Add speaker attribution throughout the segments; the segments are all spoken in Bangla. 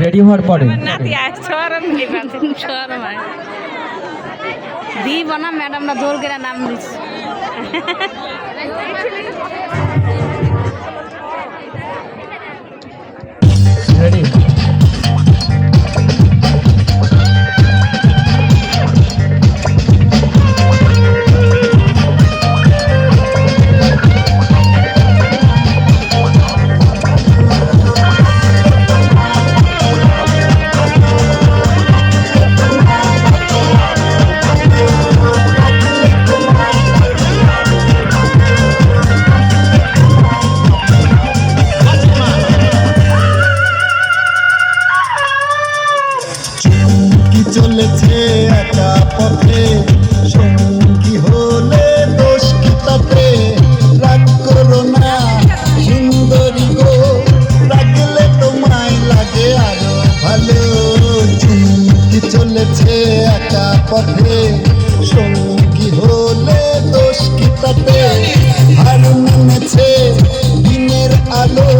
Speaker 1: রেডি হওয়ার পরে
Speaker 2: দিব না ম্যাডামরা দৌড় করে নাম দিচ্ছে।
Speaker 1: রেডি
Speaker 3: চলেছে একা পথে সঙ্গী হলে দোষ কি তাতে? রাগ করো না সুন্দরী গো, রাগলে তোমায় লাগে আরো ভালো। চুমকি চলেছে একা পথে সঙ্গী হলে দোষ কি তাতে? হার মেনেছে দিনের আলো,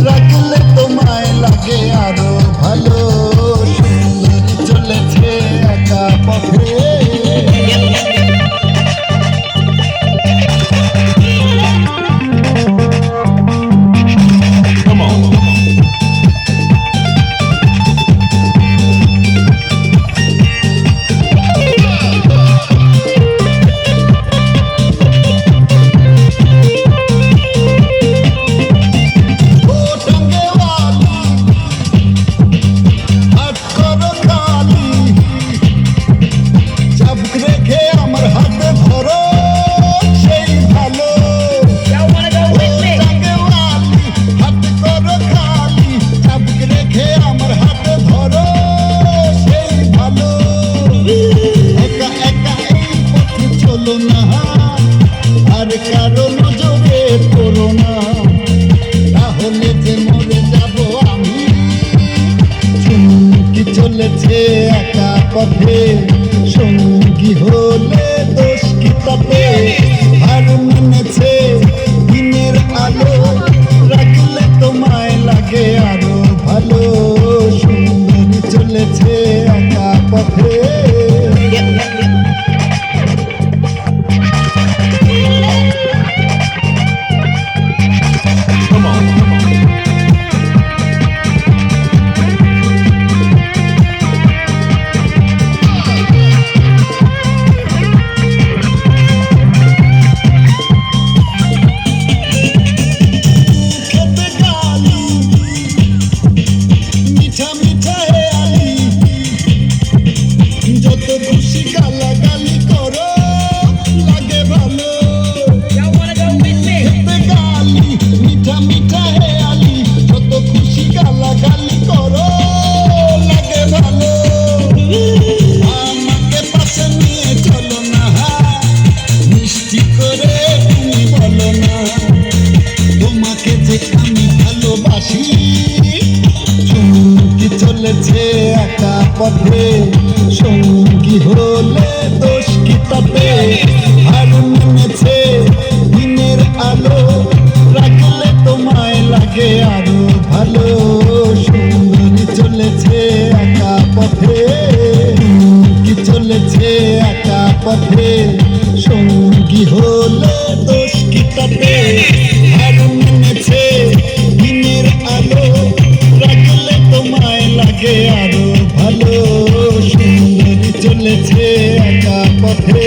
Speaker 3: রাগলে তোমায় লাগে আরো ভালো। চলেছে একা পথে কারো নজরে পড়ো না, তাহলে যে মরে যাব আমি। চুমকি চলেছে একা পথে সঙ্গী হলে দোষ কি তাতে? হার মেনেছে দিনের আলো, রাখলে তোমায় লাগে আরো ভালো। সুন্দরী চলেছে একা পথে চলেছে একা পথে সঙ্গী হলে দোষ কি তাতে? হার মেনেছে দিনের আলো, রাখলে তোমায় লাগে আরো ভালো। সুন্দরী চলেছে একা পথে কি চলেছে একা পথে সঙ্গী হলে দোষ কি তাতে? হার মেনেছে দিনের আলো, রাখলে তোমায় লাগে আরো ভালো। সুন্দরী চলেছে একা পথে।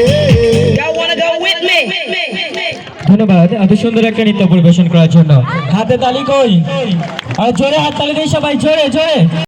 Speaker 1: ধন্যবাদ এত সুন্দর একটা নৃত্য পরিবেশন করার জন্য। হাতে তালি কই, আর জোরে হাত তালি দেই সবাই, জোরে জোরে।